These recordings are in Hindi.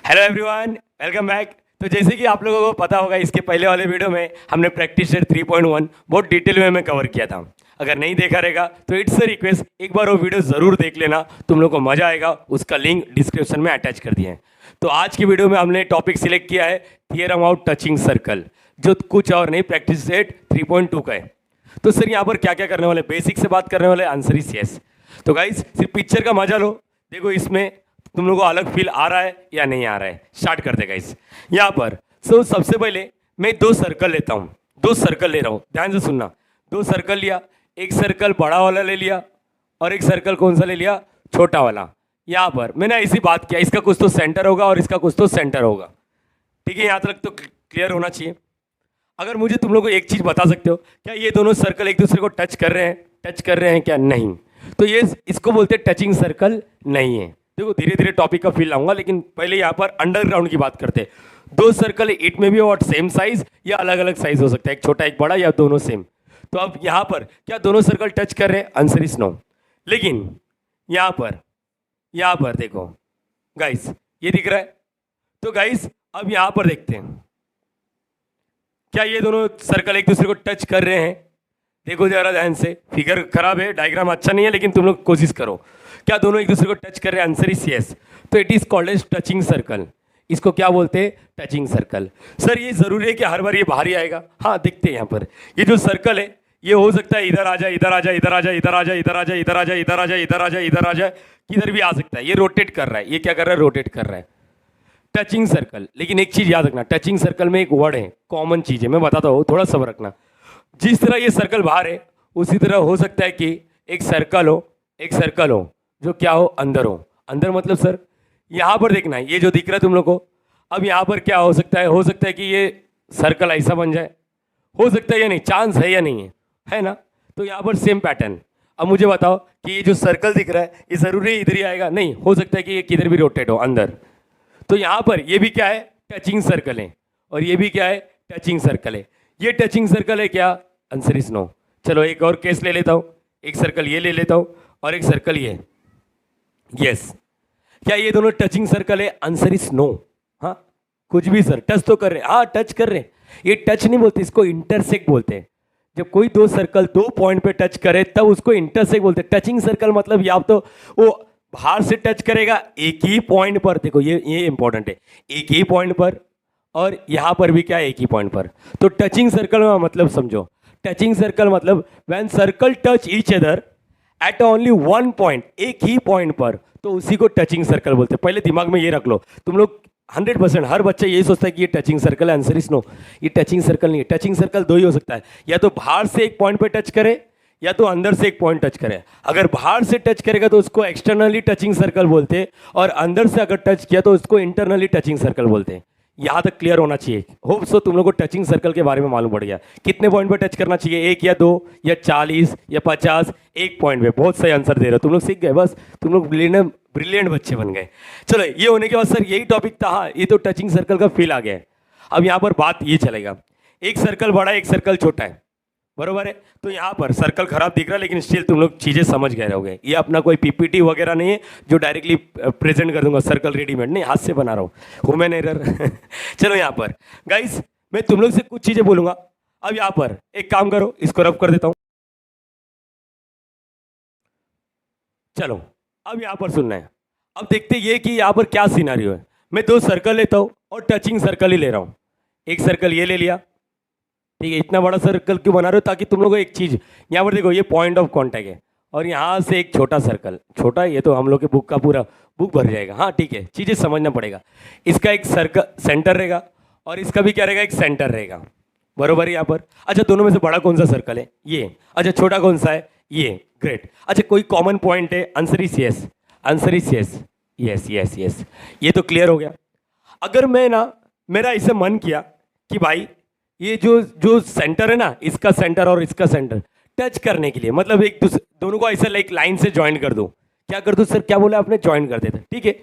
Hello everyone, welcome back. तो जैसे कि आप लोगों को पता होगा, इसके पहले वाले वीडियो में हमने प्रैक्टिस सेट 3.1 बहुत डिटेल में कवर किया था। अगर नहीं देखा रहेगा तो इट्स अ रिक्वेस्ट, एक बार वो वीडियो ज़रूर देख लेना, तुम लोग को मज़ा आएगा। उसका लिंक डिस्क्रिप्शन में अटैच कर दिए हैं। तो आज की वीडियो में हमने टॉपिक सिलेक्ट किया है थियरम ऑफ टचिंग सर्कल, जो कुछ और नहीं प्रैक्टिस सेट 3.2 का है। तो सर यहाँ पर क्या क्या करने वाले, बेसिक से बात करने वाले, आंसर इज यस। तो गाइस सिर्फ पिक्चर का मजा लो, देखो इसमें तुम लोगों को अलग फील आ रहा है या नहीं आ रहा है। स्टार्ट करते गाइस यहाँ पर। सबसे पहले मैं दो सर्कल लेता हूँ, दो सर्कल ले रहा हूँ, ध्यान से सुनना। दो सर्कल लिया, एक सर्कल बड़ा वाला ले लिया और एक सर्कल कौन सा ले लिया, छोटा वाला। यहाँ पर मैंने ऐसी बात किया, इसका कुछ तो सेंटर होगा और इसका कुछ तो सेंटर होगा। ठीक है, यहाँ तक तो क्लियर होना चाहिए। अगर मुझे तुम लोग को एक चीज़ बता सकते हो, क्या ये दोनों सर्कल एक दूसरे को टच कर रहे हैं, टच कर रहे हैं क्या? नहीं। तो ये इसको बोलते हैं टचिंग सर्कल नहीं है। देखो धीरे धीरे टॉपिक का फील लाऊंगा, लेकिन पहले यहाँ पर अंडरग्राउंड की बात करते हैं। दो सर्कल इट में भी और सेम साइज या अलग अलग साइज हो सकता है, एक छोटा एक बड़ा या दोनों सेम। तो अब यहाँ पर क्या दोनों सर्कल टच कर रहे हैं? Answer is no. लेकिन यहाँ पर देखो गाइस, ये दिख रहा है। तो गाइस अब यहाँ पर देखते हैं, क्या ये दोनों सर्कल एक दूसरे को टच कर रहे हैं? देखो जरा ध्यान से, फिगर खराब है, डायग्राम अच्छा नहीं है, लेकिन तुम लोग कोशिश करो। क्या दोनों एक दूसरे को टच कर रहे हैं? Answer is yes. तो it is called as touching circle. इसको क्या बोलते हैं? Touching circle. सर ये जरूरी है कि हर बार ये बाहर ही आएगा? हाँ, देखते हैं यहाँ पर ये जो सर्कल है, ये हो सकता है इधर आ जाए, इधर आ जाए, इधर आ जाए, इधर आ जाए, इधर आ जाए, इधर आ जाए, इधर आ जाए, इधर आ जाए, इधर आ जाए, किधर भी आ सकता है। ये रोटेट कर रहा है, ये क्या कर रहा है? रोटेट कर रहा है। Touching circle. लेकिन एक चीज याद रखना, टचिंग सर्कल में एक वर्ड है, कॉमन चीज है, मैं बताता हूँ, थोड़ा सब्र रखना। जिस तरह ये सर्कल बाहर है, उसी तरह हो सकता है कि एक सर्कल हो जो क्या हो, अंदर हो। अंदर मतलब सर यहाँ पर देखना है, ये जो दिख रहा है तुम लोग को। अब यहाँ पर क्या हो सकता है कि ये सर्कल ऐसा बन जाए, हो सकता है या नहीं, चांस है या नहीं है, है ना? तो यहाँ पर सेम पैटर्न। अब मुझे बताओ कि ये जो सर्कल दिख रहा है, ये जरूरी इधर ही आएगा? नहीं, हो सकता है कि ये किधर भी रोटेट हो अंदर। तो यहाँ पर ये भी क्या है? टचिंग सर्कल है। और ये भी क्या है? टचिंग सर्कल है। ये टचिंग सर्कल है क्या? Answer is no. चलो एक और केस ले लेता हूँ, एक सर्कल ये ले लेता हूँ और एक सर्कल ये। यस, क्या ये दोनों टचिंग सर्कल है? Answer is no. हाँ, कुछ भी सर, टच तो कर रहे हैं, हाँ टच कर रहे हैं। ये टच नहीं बोलते, इसको इंटरसेक्ट बोलते हैं। जब कोई दो सर्कल दो पॉइंट पे टच करे तब उसको इंटरसेक्ट बोलते हैं। टचिंग सर्कल मतलब या तो वो बाहर से टच करेगा एक ही पॉइंट पर, देखो ये इंपॉर्टेंट है, एक ही पॉइंट पर, और यहां पर भी क्या है? एक ही पॉइंट पर। तो टचिंग सर्कल का मतलब समझो, टचिंग सर्कल मतलब when circle touch each other at only one point, एक ही पॉइंट पर, तो उसी को टचिंग सर्कल बोलते हैं। पहले दिमाग में ये रख लो तुम लोग। 100% हर बच्चा यही सोचता है कि ये टचिंग सर्कल है। आंसर इज नो, ये टचिंग सर्कल नहीं है। टचिंग सर्कल दो ही हो सकता है, या तो बाहर से एक पॉइंट पे टच करे या तो अंदर से एक पॉइंट टच करे। अगर बाहर से टच करेगा तो उसको एक्सटर्नली टचिंग सर्कल बोलते हैं, और अंदर से अगर टच किया तो उसको इंटरनली टचिंग सर्कल बोलते हैं। यहाँ तक क्लियर होना चाहिए। होप सो तुम लोग को टचिंग सर्कल के बारे में मालूम पड़ गया, कितने पॉइंट पे टच करना चाहिए, एक या दो या 40 या 50, एक पॉइंट पे। बहुत सही आंसर दे रहे हो तुम लोग, सीख गए, बस तुम लोग ब्रिलियंट बच्चे बन गए। चलो ये होने के बाद सर यही टॉपिक था, हाँ ये तो टचिंग सर्कल का फील आ गया है। अब यहाँ पर बात ये चलेगा, एक सर्कल बड़ा एक सर्कल छोटा है, बरोबर है? तो यहाँ पर सर्कल खराब दिख रहा है, लेकिन स्टिल तुम लोग चीज़ें समझ गए रहोगे। ये अपना कोई पीपीटी वगैरह नहीं है जो डायरेक्टली प्रेजेंट कर दूंगा, सर्कल रेडीमेड नहीं, हाथ से बना रहा हूँ, ह्यूमन एरर। चलो यहाँ पर गाइस मैं तुम लोग से कुछ चीज़ें बोलूँगा। अब यहाँ पर एक काम करो, इसको रब कर देता हूँ। चलो अब यहाँ पर सुनना है। अब देखते ये कि यहाँ पर क्या सिनारियो है। मैं दो सर्कल लेता हूँ और टचिंग सर्कल ही ले रहा हूँ। एक सर्कल ये ले लिया, ठीक है। इतना बड़ा सर्कल क्यों बना रहे हो? ताकि तुम लोग को एक चीज़, यहाँ पर देखो ये पॉइंट ऑफ कांटेक्ट है, और यहाँ से एक छोटा सर्कल, छोटा ये तो हम लोग के बुक का पूरा बुक भर जाएगा। हाँ ठीक है, चीज़ें समझना पड़ेगा। इसका एक सर्कल सेंटर रहेगा और इसका भी क्या रहेगा? एक सेंटर रहेगा, बरोबर है यहाँ पर। अच्छा दोनों में से बड़ा कौन सा सर्कल है? ये। अच्छा छोटा कौन सा है? ये। ग्रेट। अच्छा कोई कॉमन पॉइंट है? Answer is yes, answer is yes, yes yes yes. ये तो क्लियर हो गया। अगर मैं ना, मेरा ऐसे मन किया कि भाई ये जो जो सेंटर है ना, इसका सेंटर और इसका सेंटर टच करने के लिए, मतलब एक दोनों को ऐसे लाइक लाइन से ज्वाइन कर दो। क्या कर दो सर? क्या बोला आपने? ज्वाइन कर देता। ठीक है,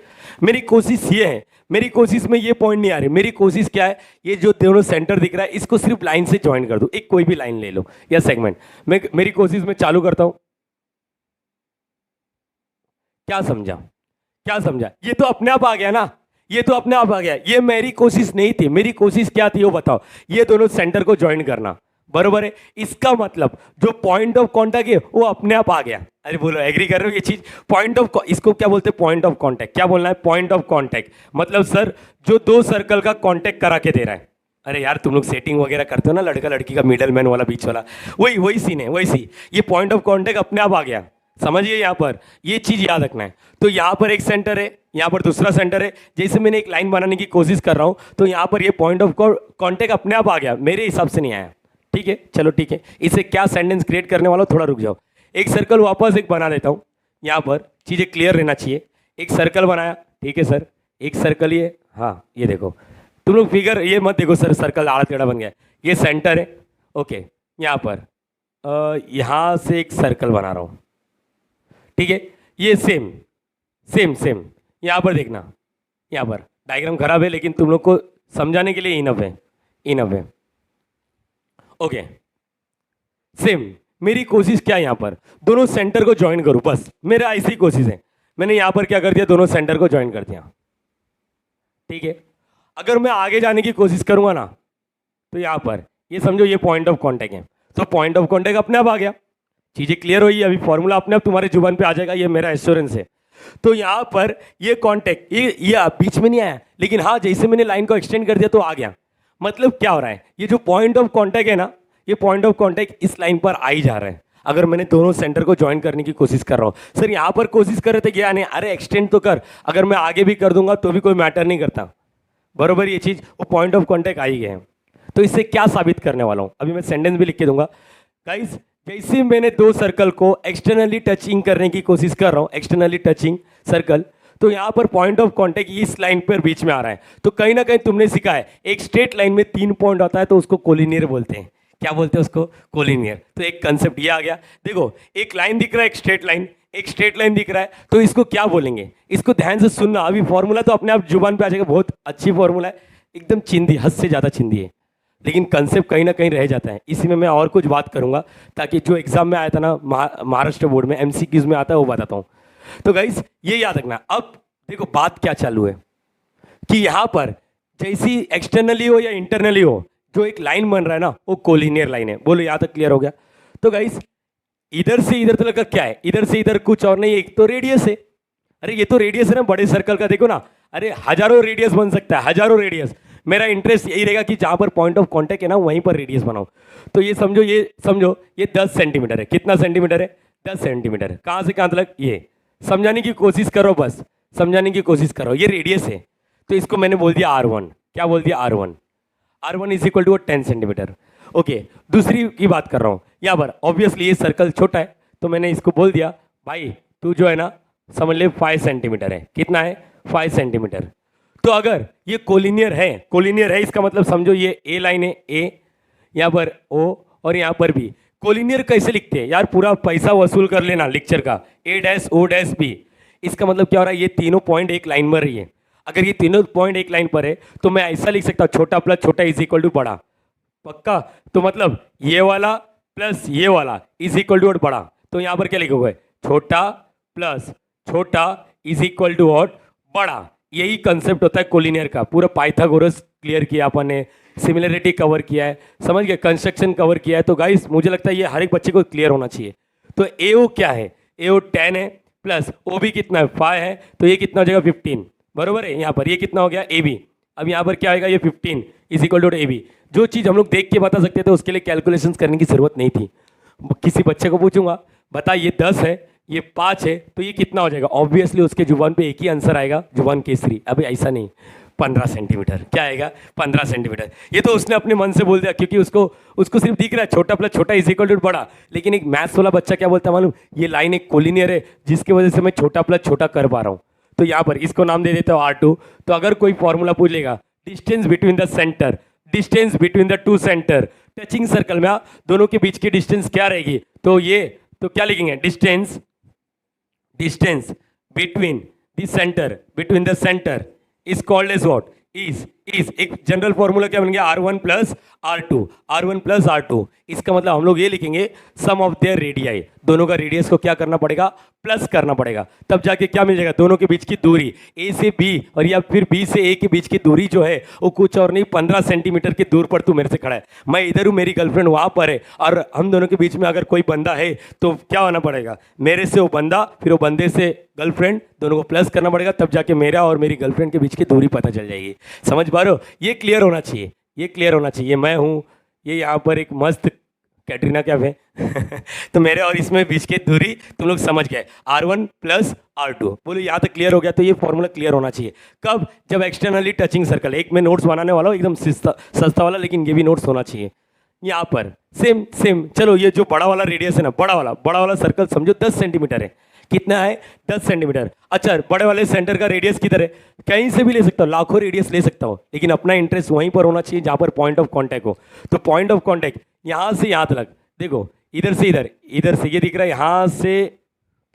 मेरी कोशिश ये है, मेरी कोशिश में ये पॉइंट नहीं आ रही। मेरी कोशिश क्या है, ये जो दोनों सेंटर दिख रहा है इसको सिर्फ लाइन से ज्वाइन कर दो। एक कोई भी लाइन ले लो या सेगमेंट। मेरी कोशिश में चालू करता हूं। क्या समझा? क्या समझा? ये तो अपने आप आ गया ना, ये तो अपने आप आ गया, ये मेरी कोशिश नहीं थी, मेरी कोशिश क्या थी वो बताओ, ये दोनों सेंटर को ज्वाइन करना, बरोबर है। इसका मतलब जो पॉइंट ऑफ कांटेक्ट है वो अपने आप आ गया। अरे बोलो एग्री कर रहे हो ये चीज, पॉइंट ऑफ, इसको क्या बोलते हैं, पॉइंट ऑफ कांटेक्ट। क्या बोलना है, पॉइंट ऑफ कांटेक्ट, मतलब सर जो दो सर्कल का कांटेक्ट करा के दे रहा है। अरे यार तुम लोग सेटिंग वगैरह करते हो ना, लड़का लड़की का मिडल मैन वाला बीच वाला, वही वही सीन है, वही सी, ये पॉइंट ऑफ कांटेक्ट अपने आप आ गया, समझिए। यहाँ पर ये चीज याद रखना है। तो यहाँ पर एक सेंटर है, यहाँ पर दूसरा सेंटर है, जैसे मैंने एक लाइन बनाने की कोशिश कर रहा हूँ, तो यहाँ पर ये पॉइंट ऑफ कांटेक्ट अपने आप आ गया, मेरे हिसाब से नहीं आया। ठीक है, चलो ठीक है, इसे क्या सेंटेंस क्रिएट करने वाला, थोड़ा रुक जाओ। एक सर्कल वापस एक बना देता हूँ, यहाँ पर चीज़ें क्लियर रहना चाहिए। एक सर्कल बनाया, ठीक है सर, एक सर्कल ये, हाँ ये देखो, तुम लोग फिगर ये मत देखो सर, सर्कल आड़ा टेढ़ा बन गया, ये सेंटर है। ओके, यहाँ पर यहाँ से एक सर्कल बना रहा हूँ, ठीक है, ये सेम सेम सेम, यहाँ पर देखना, यहाँ पर डायग्राम खराब है लेकिन तुम लोग को समझाने के लिए इनफ है, इनफ है। ओके, सेम मेरी कोशिश क्या है, यहाँ पर दोनों सेंटर को ज्वाइन करूं, बस मेरा ऐसी कोशिश है। मैंने यहाँ पर क्या कर दिया, दोनों सेंटर को ज्वाइन कर दिया, ठीक है। अगर मैं आगे जाने की कोशिश करूंगा ना, तो यहाँ पर ये समझो ये पॉइंट ऑफ कांटेक्ट है, तो पॉइंट ऑफ कांटेक्ट अपने आप आ गया, चीज़ें क्लियर हुई, अभी फॉर्मूला अपने आप तुम्हारे जुबान पे आ जाएगा, ये मेरा एश्योरेंस है। तो यहाँ पर ये कांटेक्ट ये बीच में नहीं आया, लेकिन हाँ जैसे मैंने लाइन को एक्सटेंड कर दिया तो आ गया। मतलब क्या हो रहा है, ये जो पॉइंट ऑफ कांटेक्ट है ना, ये पॉइंट ऑफ कांटेक्ट इस लाइन पर आ ही जा रहा है। अगर मैंने दोनों सेंटर को ज्वाइन करने की कोशिश कर रहा हूँ, सर यहाँ पर कोशिश कर रहे थे क्या नहीं, अरे एक्सटेंड तो कर, अगर मैं आगे भी कर दूंगा तो भी कोई मैटर नहीं करता, बरोबर। ये चीज़ वो पॉइंट ऑफ कांटेक्ट आ ही गए हैं। तो इससे क्या साबित करने वाला हूँ, अभी मैं सेंटेंस भी लिख के दूंगा गाइस। जैसे मैंने दो सर्कल को एक्सटर्नली टचिंग करने की कोशिश कर रहा हूँ, एक्सटर्नली टचिंग सर्कल, तो यहाँ पर पॉइंट ऑफ कांटेक्ट इस लाइन पर बीच में आ रहा है। तो कहीं ना कहीं तुमने सीखा है, एक स्ट्रेट लाइन में 3 पॉइंट आता है तो उसको कोलिनियर बोलते हैं। क्या बोलते हैं उसको, कोलिनियर। तो एक कंसेप्ट ये आ गया। देखो एक लाइन दिख रहा है, एक स्ट्रेट लाइन, एक स्ट्रेट लाइन दिख रहा है, तो इसको क्या बोलेंगे, इसको ध्यान से सुनना। अभी फॉर्मूला तो अपने आप जुबान पे आ जाएगा, बहुत अच्छी फॉर्मूला है, एकदम चिंदी, हद से ज़्यादा चिंदी है, लेकिन कंसेप्ट कहीं ना कहीं रह जाता है। इसी में मैं और कुछ बात करूंगा, ताकि जो एग्जाम में आया था ना, महाराष्ट्र बोर्ड में एमसीक्यूज में आता है, वो बताता हूँ। तो गाइस ये याद रखना। अब देखो बात क्या चालू है कि यहाँ पर जैसी एक्सटर्नली हो या इंटरनली हो, जो एक लाइन बन रहा है ना, वो कोलिनियर लाइन है। बोलो यहाँ तक क्लियर हो गया। तो गाइस इधर से इधर तक का क्या है, इधर से इधर कुछ और नहीं, एक तो रेडियस है। अरे ये तो रेडियस है ना, बड़े सर्कल का देखो ना, अरे हजारों रेडियस बन सकता है, हजारों रेडियस। मेरा इंटरेस्ट यही रहेगा कि जहाँ पर पॉइंट ऑफ कांटेक्ट है ना, वहीं पर रेडियस बनाओ। तो ये समझो ये 10 सेंटीमीटर है। कितना सेंटीमीटर है, 10 सेंटीमीटर। कहाँ से कहाँ तक, ये समझाने की कोशिश करो, बस समझाने की कोशिश करो। ये रेडियस है, तो इसको मैंने बोल दिया R1। क्या बोल दिया, R1। R1 is equal to 10 centimetre. Okay, दूसरी की बात कर रहा हूँ। यहाँ पर ऑब्वियसली ये सर्कल छोटा है, तो मैंने इसको बोल दिया भाई तू जो है ना, समझ ले 5 सेंटीमीटर है। कितना है, 5 सेंटीमीटर। तो अगर ये कोलिनियर है, कोलिनियर है इसका मतलब समझो ये ए लाइन है, ए, यहाँ पर ओ, और यहाँ पर भी। कोलिनियर कैसे लिखते हैं यार, पूरा पैसा वसूल कर लेना लेक्चर का, A', O', B। इसका मतलब क्या हो रहा है, ये तीनों पॉइंट एक लाइन में रही है। अगर ये तीनों पॉइंट एक लाइन पर है तो मैं ऐसा लिख सकता हूँ, छोटा प्लस छोटा इज इक्वल टू बड़ा। पक्का, तो मतलब ये वाला प्लस ये वाला इज इक्वल टू बड़ा। तो यहाँ पर क्या लिखोगे, छोटा प्लस छोटा इज इक्वल टू और बड़ा। यही कंसेप्ट होता है कोलिनियर का। पूरा पाइथागोरस क्लियर किया अपन ने, सिमिलरिटी कवर किया है, समझ गए, कंस्ट्रक्शन कवर किया है। तो गाइस मुझे लगता है ये हर एक बच्चे को क्लियर होना चाहिए। तो AO क्या है, AO 10 है, प्लस OB कितना है, 5 है, तो ये कितना हो जाएगा, 15। बरोबर है। यहाँ पर ये कितना हो गया, AB। अब यहाँ पर क्या आएगा, ये 15 इज इक्वल टू AB। जो चीज़ हम लोग देख के बता सकते थे, उसके लिए कैलकुलेशंस करने की जरूरत नहीं थी। किसी बच्चे को पूछूंगा, बता ये 10 है, ये 5 है, तो ये कितना हो जाएगा, ऑब्वियसली उसके जुबान पे एक ही आंसर आएगा, जुबान केसरी। अभी ऐसा नहीं, 15 सेंटीमीटर। क्या आएगा, 15 सेंटीमीटर। ये तो उसने अपने मन से बोल दिया, क्योंकि उसको सिर्फ दिख रहा है छोटा प्लस छोटा इज इक्वल टू बड़ा। लेकिन एक मैथ्स वाला बच्चा क्या बोलता है मालूम, ये लाइन एक कोलिनियर है, जिसकी वजह से मैं छोटा प्लस छोटा कर पा रहा हूँ। तो यहाँ पर इसको नाम दे देता हूँ R2। तो अगर कोई फॉर्मूला पूछ लेगा, distance between the centre, distance between the two centre, touching circle में दोनों के बीच की डिस्टेंस क्या रहेगी, तो ये तो क्या लिखेंगे, distance between the centre, between the centre is called as what, please एक जनरल फॉर्मूला क्या बन गया, R1 plus R2, R1 plus R2। इसका मतलब हम लोग ये लिखेंगे सम ऑफ देयर रेडियाई, दोनों का रेडियस को क्या करना पड़ेगा, प्लस करना पड़ेगा, तब जाके क्या मिल जाएगा, दोनों के बीच की दूरी ए से बी और या फिर बी से ए के बीच की दूरी जो है वो कुछ और नहीं 15 सेंटीमीटर की दूर पर तू मेरे से खड़ा है, मैं इधर हूँ, मेरी गर्लफ्रेंड वहां पर है, और हम दोनों के बीच में अगर कोई बंदा है तो क्या होना पड़ेगा, मेरे से वो बंदा फिर वो बंदे से गर्लफ्रेंड, दोनों को प्लस करना पड़ेगा, तब जाके मेरा और मेरी गर्लफ्रेंड के बीच की दूरी पता चल जाएगी। समझ पा रहे हो, ये क्लियर होना चाहिए, ये क्लियर होना चाहिए। मैं हूँ, ये यहाँ पर एक मस्त कैटरीना कैफ है तो मेरे और इसमें बीच की दूरी तुम लोग समझ गए, R1 प्लस R2। बोलो यहाँ तक क्लियर हो गया, तो ये फॉर्मूला क्लियर होना चाहिए कब, जब एक्सटर्नली टचिंग सर्कल, एक मैं नोट्स बनाने वाला हूँ एकदम सस्ता वाला, लेकिन ये भी नोट्स होना चाहिए। यहाँ पर सेम सेम, चलो ये जो बड़ा वाला रेडियस है ना, बड़ा वाला सर्कल समझो 10 सेंटीमीटर है, कितना है 10 सेंटीमीटर। अच्छा, बड़े वाले सेंटर का रेडियस किधर है, कहीं से भी ले सकता हूँ, लाखों रेडियस ले सकता हूँ, लेकिन अपना इंटरेस्ट वहीं पर होना चाहिए जहाँ पर पॉइंट ऑफ कॉन्टैक्ट हो। तो पॉइंट ऑफ कॉन्टैक्ट यहाँ से यहाँ तक, देखो इधर से इधर, इधर से ये दिख रहा है, यहाँ से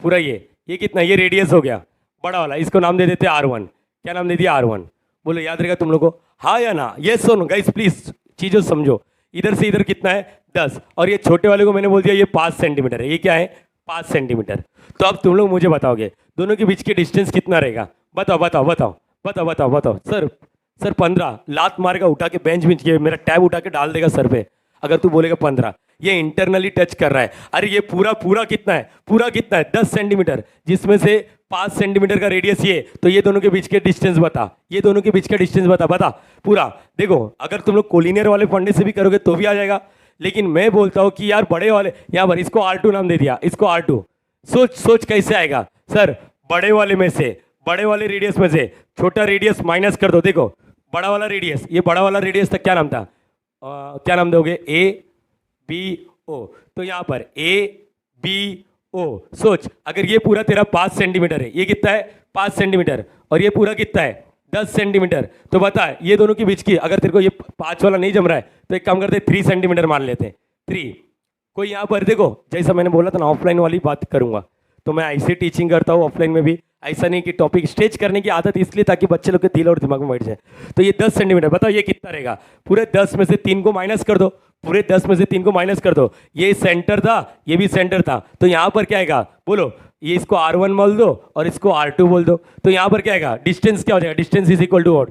पूरा ये कितना, ये रेडियस हो गया बड़ा वाला, इसको नाम दे देते हैं R1। क्या नाम दे दिया, R1। बोलो याद रहेगा तुम लोग को, हाँ या ना, ये सुनो गाइस प्लीज चीज़ों समझो। इधर से इधर कितना है 10, और ये छोटे वाले को मैंने बोल दिया ये 5 सेंटीमीटर है, ये क्या है 5 सेंटीमीटर। तो अब तुम लोग मुझे बताओगे दोनों के बीच की डिस्टेंस कितना रहेगा, बताओ बताओ बताओ बताओ बताओ बताओ। सर 15, लात मारेगा उठा के बेंच बीच के, मेरा टैब उठा के डाल देगा सर पे अगर तू बोलेगा 15। ये इंटरनली टच कर रहा है, अरे ये पूरा कितना है, पूरा कितना है 10 सेंटीमीटर, जिसमें से 5 सेंटीमीटर का रेडियस ये, तो ये दोनों के बीच के डिस्टेंस बता, ये दोनों के बीच का डिस्टेंस बता पूरा। देखो अगर तुम लोग कोलिनियर वाले फंडे से भी करोगे तो भी आ जाएगा, लेकिन मैं बोलता हूँ कि यार बड़े वाले, यहाँ पर इसको R2 नाम दे दिया, इसको R2। सोच कैसे आएगा सर, बड़े वाले रेडियस में से छोटा रेडियस माइनस कर दो। देखो बड़ा वाला रेडियस, ये बड़ा वाला रेडियस तक क्या नाम था, क्या नाम दोगे, ABO। तो यहाँ पर ABO, सोच अगर ये पूरा तेरा 5 सेंटीमीटर है, ये कितना है 5 सेंटीमीटर, और ये पूरा कितना है 10 सेंटीमीटर, तो बता ये दोनों के बीच की, अगर तेरे को ये 5 वाला नहीं जम रहा है तो एक काम करते 3 सेंटीमीटर मान लेते हैं, 3। कोई यहाँ पर देखो, जैसा मैंने बोला था ना ऑफलाइन वाली बात करूँगा, तो मैं ऐसे टीचिंग करता हूँ ऑफलाइन में भी, ऐसा नहीं कि टॉपिक स्टेज करने की आदत इसलिए ताकि बच्चे लोग के दिल और दिमाग में बैठ जाए। तो ये 10 सेंटीमीटर, बताओ ये कितना रहेगा, पूरे 10 में से 3 को माइनस कर दो, पूरे 10 में से 3 को माइनस कर दो, ये सेंटर था, ये भी सेंटर था, तो यहाँ पर क्या आएगा, बोलो ये इसको R1 बोल दो और इसको R2 बोल दो, तो यहाँ पर क्या आएगा, डिस्टेंस क्या हो जाएगा, distance is equal to what,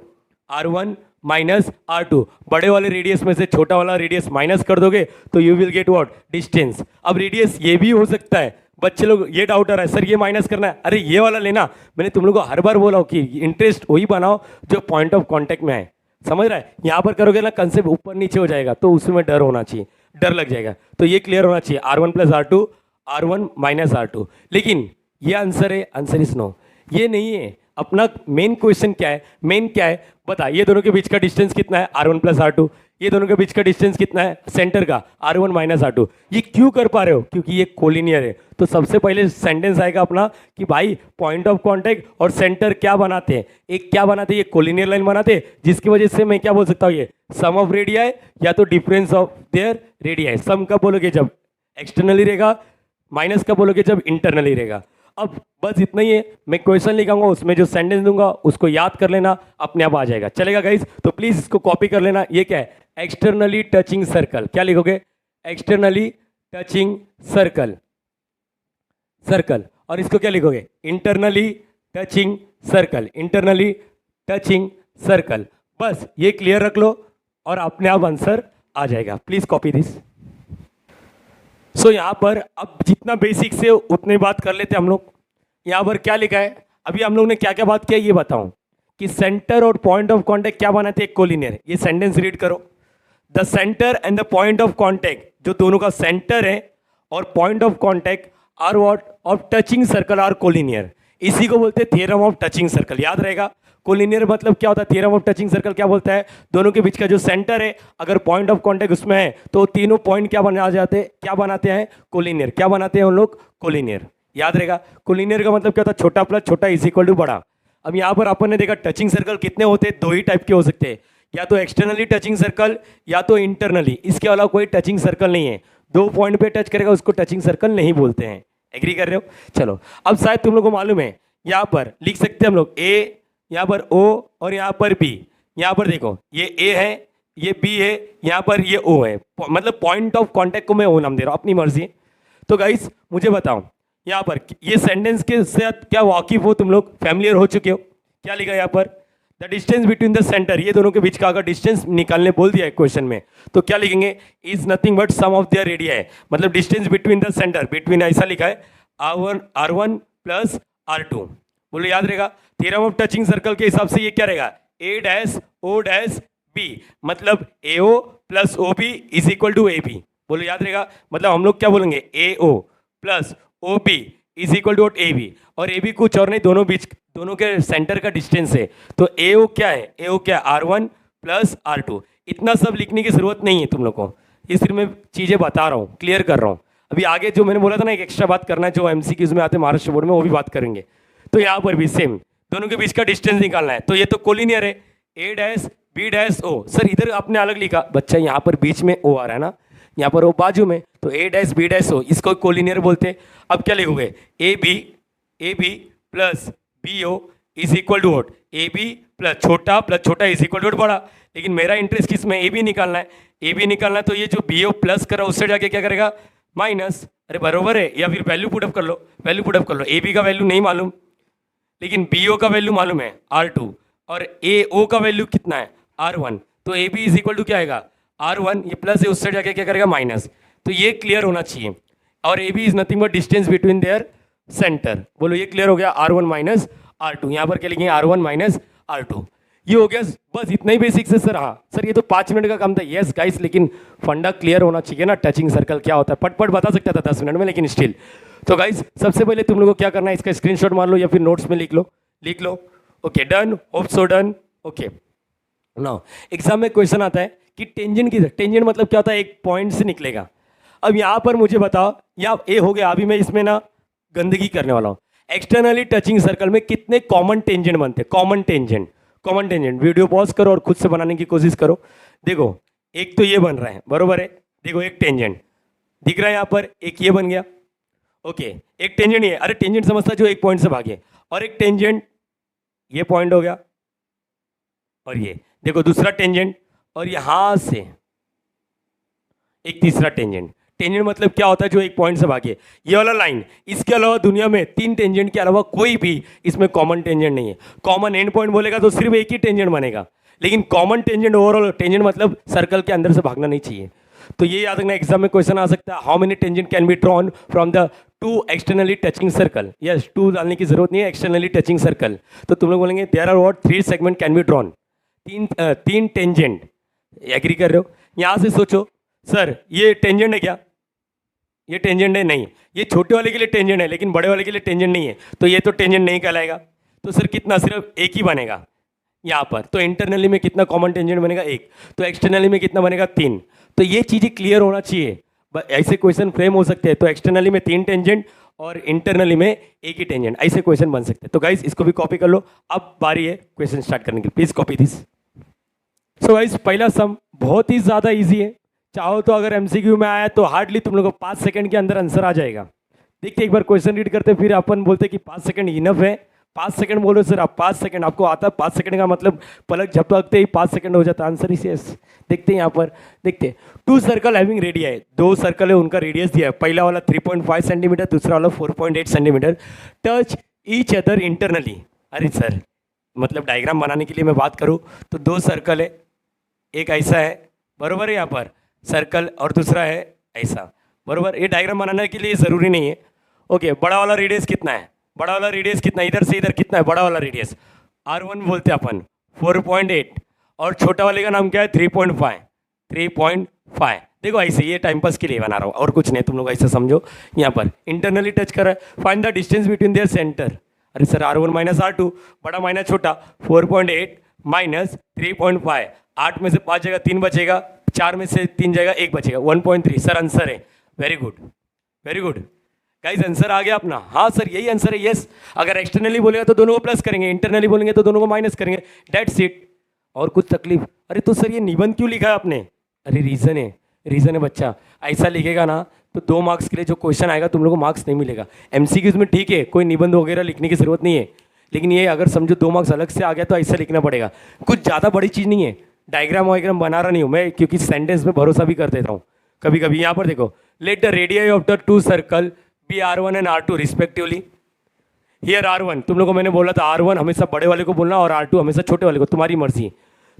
R1 minus R2। बड़े वाले रेडियस में से छोटा वाला रेडियस माइनस कर दोगे तो you will get what, distance. अब रेडियस ये भी हो सकता है, बच्चे लोग ये डाउट आ रहा है सर ये माइनस करना है, अरे ये वाला लेना, मैंने तुम लोगों को हर बार बोला हूँ कि इंटरेस्ट वही बनाओ जो पॉइंट ऑफ कॉन्टैक्ट में है, समझ रहा है। यहाँ पर करोगे ना कंसेप्ट ऊपर नीचे हो जाएगा, तो उसमें डर होना चाहिए, डर लग जाएगा, तो ये क्लियर होना चाहिए, R1 plus R2, R1 minus R2। लेकिन ये आंसर है, आंसर इज नो, ये नहीं है। अपना मेन क्वेश्चन क्या है, मेन क्या है बता, ये दोनों के बीच का डिस्टेंस कितना है R1 प्लस R2, ये दोनों के बीच का डिस्टेंस कितना है सेंटर का R1 माइनस R2। ये क्यों कर पा रहे हो, क्योंकि ये कोलिनियर है। तो सबसे पहले सेंटेंस आएगा अपना कि भाई पॉइंट ऑफ कांटेक्ट और सेंटर क्या बनाते हैं, एक क्या बनाते हैं, ये कोलिनियर लाइन बनाते हैं, जिसकी वजह से मैं क्या बोल सकता हूँ, ये सम ऑफ रेडियाई या तो डिफरेंस ऑफ देयर रेडियाई। सम कब बोलोगे जब एक्सटर्नली रहेगा, माइनस कब बोलोगे जब इंटरनली रहेगा। अब बस इतना ही है, मैं क्वेश्चन लिखाऊंगा, उसमें जो सेंटेंस दूंगा उसको याद कर लेना, अपने आप आ जाएगा, चलेगा गाइस। तो प्लीज इसको कॉपी कर लेना। ये क्या है, एक्सटर्नली टचिंग सर्कल, क्या लिखोगे, एक्सटर्नली टचिंग सर्कल, सर्कल, और इसको क्या लिखोगे, internally touching circle, internally touching circle. बस ये क्लियर रख लो और अपने आप आंसर आ जाएगा। Please copy this. सो यहाँ पर अब जितना बेसिक से उतनी बात कर लेते हम लोग। यहाँ पर क्या लिखा है, अभी हम लोग ने क्या क्या बात किया ये बताऊं कि सेंटर और पॉइंट ऑफ कांटेक्ट क्या बनाते हैं, कोलिनियर। ये सेंटेंस रीड करो, the centre and the point of contact, जो दोनों का सेंटर है और point of contact are what of touching circle are collinear. इसी को बोलते हैं थ्योरम ऑफ टचिंग सर्कल, याद रहेगा। कोलिनियर मतलब क्या होता है, थ्योरम ऑफ टचिंग सर्कल क्या बोलता है, दोनों के बीच का जो सेंटर है अगर पॉइंट ऑफ कांटेक्ट उसमें है तो तीनों पॉइंट क्या बना जाते हैं, क्या बनाते हैं, कोलिनियर। क्या बनाते हैं उन लोग, कोलिनियर, याद रहेगा। कोलिनियर का मतलब क्या होता है, छोटा प्लस छोटा इज इक्वल टू बड़ा। अब यहाँ पर अपन ने देखा टचिंग सर्कल कितने होते हैं, दो ही टाइप के हो सकते हैं, या तो एक्सटर्नली टचिंग सर्कल या तो इंटरनली, इसके अलावा कोई टचिंग सर्कल नहीं है। दो पॉइंट पे टच करेगा उसको टचिंग सर्कल नहीं बोलते हैं, एग्री कर रहे हो। चलो अब शायद तुम लोग को मालूम है, यहाँ पर लिख सकते हैं हम लोग ए, यहाँ पर ओ और यहाँ पर बी, यहाँ पर देखो ये ए है, ये बी है, यहाँ पर ये ओ है, मतलब पॉइंट ऑफ कांटेक्ट को मैं ओ नाम दे रहा हूँ, अपनी मर्जी। तो गाइस मुझे बताओ यहाँ पर ये सेंटेंस के साथ क्या वाकिफ हो तुम लोग, फैमिलियर हो चुके हो? क्या लिखा है यहाँ पर? The distance between the centre, ये दोनों के बीच का अगर डिस्टेंस निकालने बोल दिया है क्वेश्चन में तो क्या लिखेंगे? Is nothing but sum of their radii है, मतलब distance between the centre, between ऐसा लिखा है R1 प्लस R2। बोलो याद रहेगा, थ्योरम ऑफ टचिंग सर्कल के हिसाब से ये क्या रहेगा? A dash O dash B, मतलब AO plus OB is equal to AB। बोलो याद रहेगा, मतलब हम लोग क्या बोलेंगे? AO plus OB is equal to AB, और AB कुछ और नहीं, दोनों के सेंटर का डिस्टेंस है। तो AO क्या है? AO क्या है? R1 plus R2। इतना सब लिखने की जरूरत नहीं है तुम लोग को, ये सिर्फ मैं चीज़ें बता रहा हूँ, क्लियर कर रहा हूँ। अभी आगे जो मैंने बोला था ना, एक एक्स्ट्रा बात करना है जो MCQs में आते हैं महाराष्ट्र बोर्ड में, वो भी बात करेंगे। तो यहाँ पर भी सेम, दोनों के बीच का डिस्टेंस निकालना है। तो ये तो कोलिनियर है, A dash B dash O। Sir इधर आपने अलग लिखा बच्चा, यहाँ पर बीच में O आ रहा है ना, यहाँ पर O बाजू में, तो A dash B dash O, इसको कोलिनियर बोलते हैं। अब क्या लिखोगे? A B plus BO is equal to what? AB plus छोटा इज इक्वल टू बड़ा। लेकिन मेरा इंटरेस्ट किस में? AB निकालना है। AB निकालना है तो ये जो BO प्लस कर रहा है उससे जाके क्या करेगा? माइनस। अरे बरोबर है, या फिर वैल्यू पुटअप कर लो, AB का वैल्यू नहीं मालूम लेकिन BO का वैल्यू मालूम है R2, और AO का वैल्यू कितना है? R1। तो AB इज इक्वल टू क्या आएगा? R1, ये प्लस है उससे जाके क्या करेगा? माइनस। तो ये क्लियर होना चाहिए, और AB is nothing but distance between their centre. बोलो ये क्लियर हो गया? R1 माइनस R2, यहाँ पर क्या लिखेंगे? R1 minus R2। ये हो गया, बस इतना ही बेसिक से सर। हाँ सर ये तो 5 मिनट का काम था, यस गाइस, लेकिन फंडा क्लियर होना चाहिए ना, टचिंग सर्कल क्या होता है। पट बता सकता था 10 मिनट में, लेकिन स्टिल। तो गाइस सबसे पहले तुम लोगों को क्या करना है, इसका स्क्रीनशॉट मार लो या फिर नोट्स में लिख लो। Okay done, hope so done. Okay now exam में क्वेश्चन आता है कि टेंजेंट मतलब क्या होता है? एक पॉइंट से निकलेगा। अब यहाँ पर मुझे बताओ, या ए हो गया, अभी मैं इसमें ना गंदगी करने वाला हूँ। एक्सटर्नली टचिंग सर्कल में कितने कॉमन टेंजेंट बनते हैं? कॉमन टेंजेंट वीडियो पॉज करो और खुद से बनाने की कोशिश करो। देखो एक तो ये बन रहा है, बरोबर है? देखो एक टेंजेंट दिख रहा है यहाँ पर, एक ये बन गया। ओके एक टेंजेंट ये, अरे टेंजेंट समझता जो एक पॉइंट से भागे, और एक टेंजेंट ये पॉइंट हो गया, और ये देखो दूसरा टेंजेंट, और यहां से एक तीसरा टेंजेंट मतलब क्या होता है? जो एक पॉइंट से भागे, ये वाला लाइन। इसके अलावा दुनिया में 3 टेंजेंट के अलावा कोई भी इसमें कॉमन टेंजेंट नहीं है। कॉमन एंड पॉइंट बोलेगा तो सिर्फ एक ही टेंजेंट बनेगा, लेकिन कॉमन टेंजेंट, ओवरऑल टेंजेंट मतलब सर्कल के अंदर से भागना नहीं चाहिए। तो ये याद रखना, एग्जाम में क्वेश्चन आ सकता है, how many tangent can be drawn from the 2 externally touching circle? Yes, 2 डालने की जरूरत नहीं है, एक्सटर्नली टचिंग सर्कल। तो तुम लोग बोलेंगे there are what 3 segment can be drawn, 3 tangent. Agree कर रहे हो? यहाँ से सोचो सर ये टेंजेंट है क्या? ये टेंजेंट है? नहीं। ये छोटे वाले के लिए टेंजेंट है लेकिन बड़े वाले के लिए टेंजेंट नहीं है, तो ये तो टेंजेंट नहीं कहलाएगा। तो सर कितना? सिर्फ एक ही बनेगा यहाँ पर। तो इंटरनली में कितना कॉमन टेंजेंट बनेगा? 1। तो एक्सटर्नली में कितना बनेगा? 3। तो ये चीज़ें क्लियर होना चाहिए, ऐसे क्वेश्चन फ्रेम हो सकते हैं। तो एक्सटर्नली में 3 टेंजेंट और इंटरनली में 1 ही टेंजेंट, ऐसे क्वेश्चन बन सकते हैं। तो गाइस इसको भी कॉपी कर लो। अब बारी है क्वेश्चन स्टार्ट करने की, please copy this. So guys पहला सम बहुत ही ज़्यादा ईजी है, चाहो तो अगर MCQ में आया तो हार्डली तुम लोगों को 5 सेकंड के अंदर आंसर आ जाएगा। देखिए एक बार क्वेश्चन रीड करते फिर अपन बोलते कि 5 सेकंड इनफ है। 5 सेकंड बोलो सर आप, 5 सेकंड आपको आता है? 5 सेकंड का मतलब पलक झपकते ही 5 सेकंड हो जाता आंसर इसे। देखते हैं यहाँ पर, देखते 2 सर्कल हैविंग रेडिया है, 2 सर्कल है उनका रेडियस दिया है। पहला वाला 3.5 सेंटीमीटर, दूसरा वाला 4.8 centimetre. Touch each other internally. अरे सर मतलब डायग्राम बनाने के लिए मैं बात करूँ तो 2 सर्कल है, एक ऐसा है, बरोबर है यहाँ पर सर्कल, और दूसरा है ऐसा, बरोबर। ये डायग्राम बनाने के लिए ज़रूरी नहीं है। ओके बड़ा वाला रेडियस कितना है? बड़ा वाला रेडियस कितना है? इधर से इधर कितना है बड़ा वाला रेडियस? R1 बोलते हैं अपन, 4.8, और छोटा वाले का नाम क्या है? 3.5। देखो ऐसे ये टाइम पास के लिए बना रहा हूँ और कुछ नहीं, तुम लोग ऐसा समझो। यहाँ पर इंटरनली टच कर रहा है, find the distance between their centre. अरे सर R1 माइनस R2, बड़ा माइनस छोटा, 4.8 माइनस 3.5, 8 में से 5 जाएगा 3 बचेगा, 4 में से 3 जाएगा 1 बचेगा, 1.3 सर आंसर है। वेरी गुड गाइस, आंसर आ गया अपना। हाँ सर यही आंसर है, यस। अगर एक्सटर्नली बोलेगा तो दोनों को प्लस करेंगे, इंटरनली बोलेंगे तो दोनों को माइनस करेंगे, डेट्स इट। और कुछ तकलीफ? अरे तो सर ये निबंध क्यों लिखा है आपने? अरे रीज़न है बच्चा, ऐसा लिखेगा ना तो 2 मार्क्स के लिए जो क्वेश्चन आएगा तुम लोगों को मार्क्स नहीं मिलेगा। MCQs में ठीक है, कोई निबंध वगैरह लिखने की ज़रूरत नहीं है, लेकिन ये अगर समझो 2 मार्क्स अलग से आ गया तो ऐसा लिखना पड़ेगा। कुछ ज़्यादा बड़ी चीज़ नहीं है, डायग्राम वायग्राम बना रहा नहीं हूँ मैं, क्योंकि सेंटेंस में भरोसा भी कर देता हूँ कभी कभी। यहाँ पर देखो, let the radii of the 2 circle be R1 and R2 respectively. Here R1, तुम लोगों को मैंने बोला था R1 हमेशा बड़े वाले को बोलना और R2 हमेशा छोटे वाले को, तुम्हारी मर्जी।